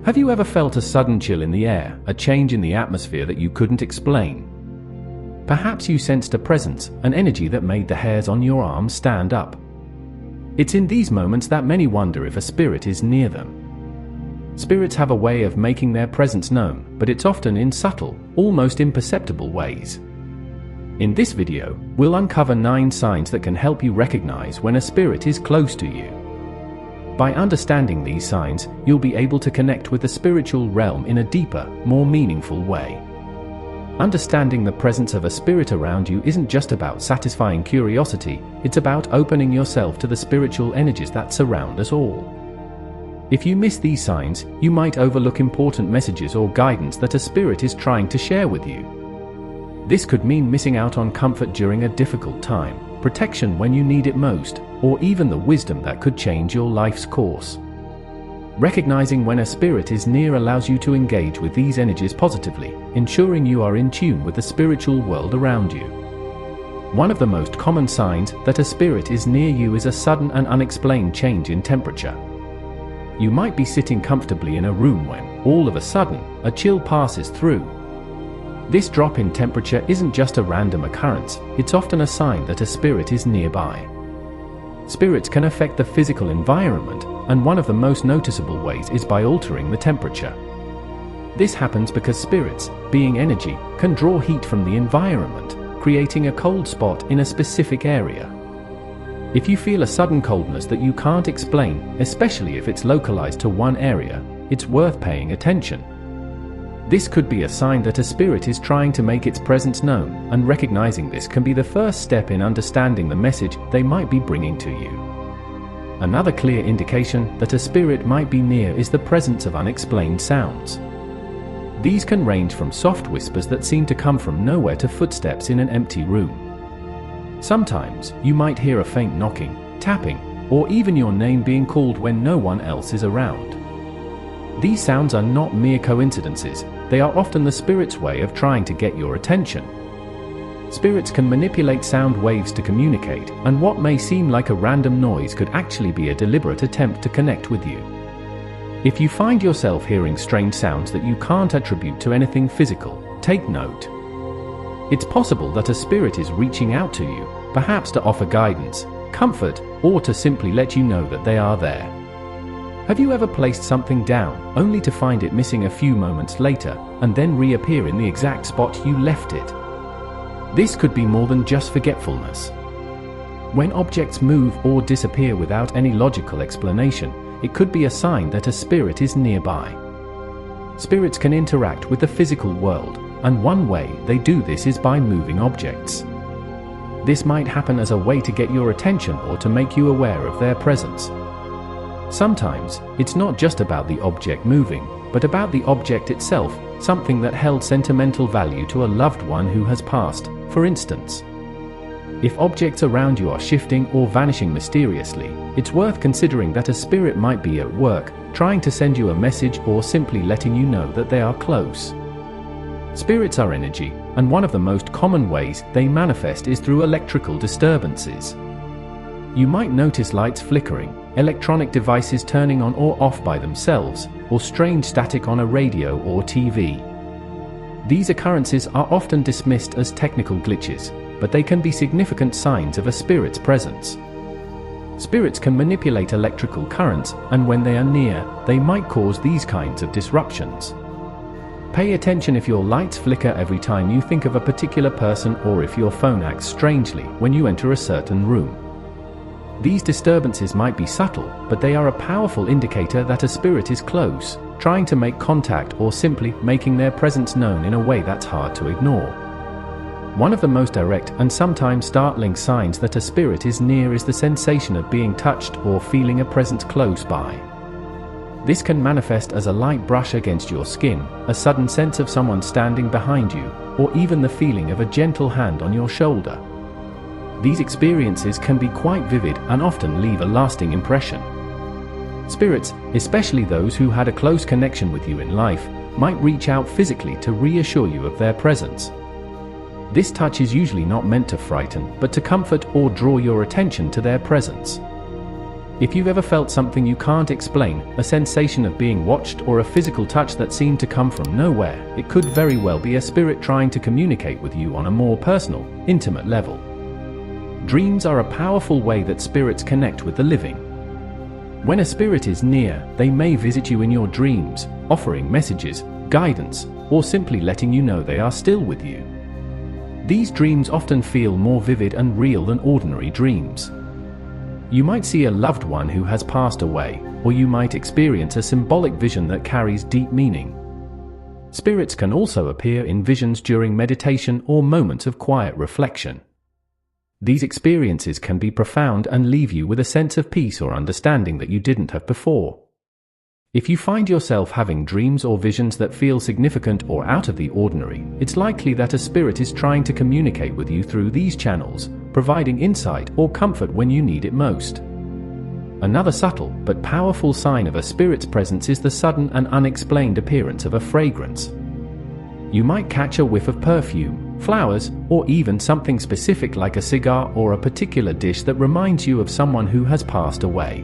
Have you ever felt a sudden chill in the air, a change in the atmosphere that you couldn't explain? Perhaps you sensed a presence, an energy that made the hairs on your arms stand up. It's in these moments that many wonder if a spirit is near them. Spirits have a way of making their presence known, but it's often in subtle, almost imperceptible ways. In this video, we'll uncover 9 signs that can help you recognize when a spirit is close to you. By understanding these signs, you'll be able to connect with the spiritual realm in a deeper, more meaningful way. Understanding the presence of a spirit around you isn't just about satisfying curiosity, it's about opening yourself to the spiritual energies that surround us all. If you miss these signs, you might overlook important messages or guidance that a spirit is trying to share with you. This could mean missing out on comfort during a difficult time, protection when you need it most, or even the wisdom that could change your life's course. Recognizing when a spirit is near allows you to engage with these energies positively, ensuring you are in tune with the spiritual world around you. One of the most common signs that a spirit is near you is a sudden and unexplained change in temperature. You might be sitting comfortably in a room when, all of a sudden, a chill passes through. This drop in temperature isn't just a random occurrence, it's often a sign that a spirit is nearby. Spirits can affect the physical environment, and one of the most noticeable ways is by altering the temperature. This happens because spirits, being energy, can draw heat from the environment, creating a cold spot in a specific area. If you feel a sudden coldness that you can't explain, especially if it's localized to one area, it's worth paying attention. This could be a sign that a spirit is trying to make its presence known, and recognizing this can be the first step in understanding the message they might be bringing to you. Another clear indication that a spirit might be near is the presence of unexplained sounds. These can range from soft whispers that seem to come from nowhere to footsteps in an empty room. Sometimes, you might hear a faint knocking, tapping, or even your name being called when no one else is around. These sounds are not mere coincidences, they are often the spirit's way of trying to get your attention. Spirits can manipulate sound waves to communicate, and what may seem like a random noise could actually be a deliberate attempt to connect with you. If you find yourself hearing strange sounds that you can't attribute to anything physical, take note. It's possible that a spirit is reaching out to you, perhaps to offer guidance, comfort, or to simply let you know that they are there. Have you ever placed something down, only to find it missing a few moments later, and then reappear in the exact spot you left it? This could be more than just forgetfulness. When objects move or disappear without any logical explanation, it could be a sign that a spirit is nearby. Spirits can interact with the physical world, and one way they do this is by moving objects. This might happen as a way to get your attention or to make you aware of their presence. Sometimes, it's not just about the object moving, but about the object itself, something that held sentimental value to a loved one who has passed, for instance. If objects around you are shifting or vanishing mysteriously, it's worth considering that a spirit might be at work, trying to send you a message or simply letting you know that they are close. Spirits are energy, and one of the most common ways they manifest is through electrical disturbances. You might notice lights flickering, electronic devices turning on or off by themselves, or strange static on a radio or TV. These occurrences are often dismissed as technical glitches, but they can be significant signs of a spirit's presence. Spirits can manipulate electrical currents, and when they are near, they might cause these kinds of disruptions. Pay attention if your lights flicker every time you think of a particular person, or if your phone acts strangely when you enter a certain room. These disturbances might be subtle, but they are a powerful indicator that a spirit is close, trying to make contact or simply making their presence known in a way that's hard to ignore. One of the most direct and sometimes startling signs that a spirit is near is the sensation of being touched or feeling a presence close by. This can manifest as a light brush against your skin, a sudden sense of someone standing behind you, or even the feeling of a gentle hand on your shoulder. These experiences can be quite vivid and often leave a lasting impression. Spirits, especially those who had a close connection with you in life, might reach out physically to reassure you of their presence. This touch is usually not meant to frighten, but to comfort or draw your attention to their presence. If you've ever felt something you can't explain, a sensation of being watched or a physical touch that seemed to come from nowhere, it could very well be a spirit trying to communicate with you on a more personal, intimate level. Dreams are a powerful way that spirits connect with the living. When a spirit is near, they may visit you in your dreams, offering messages, guidance, or simply letting you know they are still with you. These dreams often feel more vivid and real than ordinary dreams. You might see a loved one who has passed away, or you might experience a symbolic vision that carries deep meaning. Spirits can also appear in visions during meditation or moments of quiet reflection. These experiences can be profound and leave you with a sense of peace or understanding that you didn't have before. If you find yourself having dreams or visions that feel significant or out of the ordinary, it's likely that a spirit is trying to communicate with you through these channels, providing insight or comfort when you need it most. Another subtle but powerful sign of a spirit's presence is the sudden and unexplained appearance of a fragrance. You might catch a whiff of perfume, flowers, or even something specific like a cigar or a particular dish that reminds you of someone who has passed away.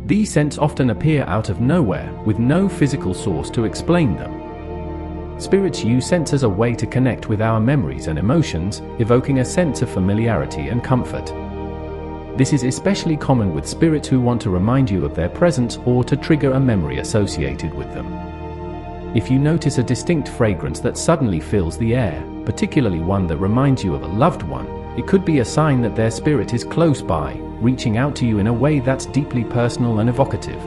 These scents often appear out of nowhere, with no physical source to explain them. Spirits use scents as a way to connect with our memories and emotions, evoking a sense of familiarity and comfort. This is especially common with spirits who want to remind you of their presence or to trigger a memory associated with them. If you notice a distinct fragrance that suddenly fills the air, particularly one that reminds you of a loved one, it could be a sign that their spirit is close by, reaching out to you in a way that's deeply personal and evocative.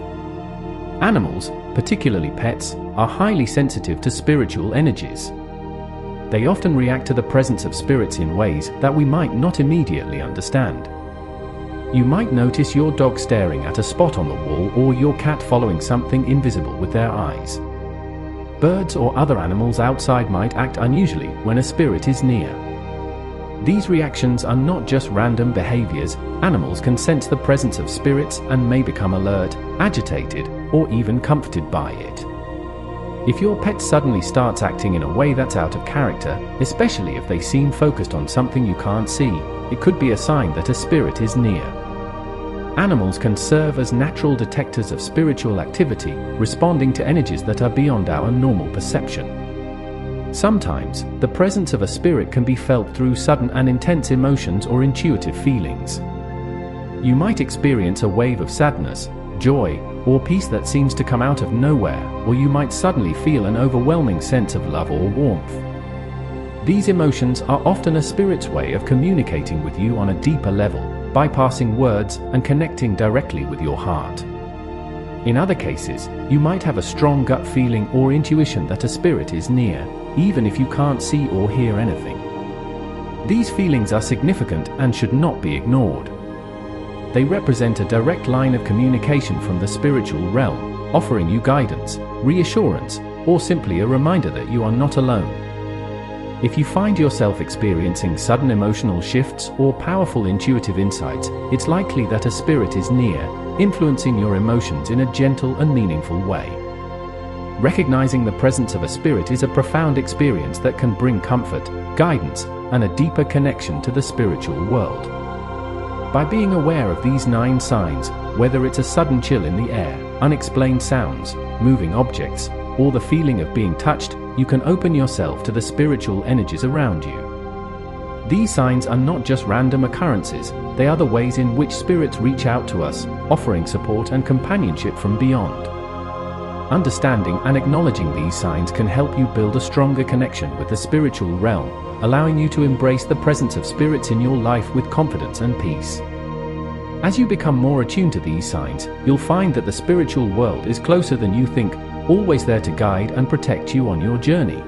Animals, particularly pets, are highly sensitive to spiritual energies. They often react to the presence of spirits in ways that we might not immediately understand. You might notice your dog staring at a spot on the wall or your cat following something invisible with their eyes. Birds or other animals outside might act unusually when a spirit is near. These reactions are not just random behaviors. Animals can sense the presence of spirits and may become alert, agitated, or even comforted by it. If your pet suddenly starts acting in a way that's out of character, especially if they seem focused on something you can't see, it could be a sign that a spirit is near. Animals can serve as natural detectors of spiritual activity, responding to energies that are beyond our normal perception. Sometimes, the presence of a spirit can be felt through sudden and intense emotions or intuitive feelings. You might experience a wave of sadness, joy, or peace that seems to come out of nowhere, or you might suddenly feel an overwhelming sense of love or warmth. These emotions are often a spirit's way of communicating with you on a deeper level, bypassing words and connecting directly with your heart. In other cases, you might have a strong gut feeling or intuition that a spirit is near, even if you can't see or hear anything. These feelings are significant and should not be ignored. They represent a direct line of communication from the spiritual realm, offering you guidance, reassurance, or simply a reminder that you are not alone. If you find yourself experiencing sudden emotional shifts or powerful intuitive insights, it's likely that a spirit is near, influencing your emotions in a gentle and meaningful way. Recognizing the presence of a spirit is a profound experience that can bring comfort, guidance, and a deeper connection to the spiritual world. By being aware of these 9 signs, whether it's a sudden chill in the air, unexplained sounds, moving objects, or the feeling of being touched, you can open yourself to the spiritual energies around you. These signs are not just random occurrences, they are the ways in which spirits reach out to us, offering support and companionship from beyond. Understanding and acknowledging these signs can help you build a stronger connection with the spiritual realm, allowing you to embrace the presence of spirits in your life with confidence and peace. As you become more attuned to these signs, you'll find that the spiritual world is closer than you think, always there to guide and protect you on your journey.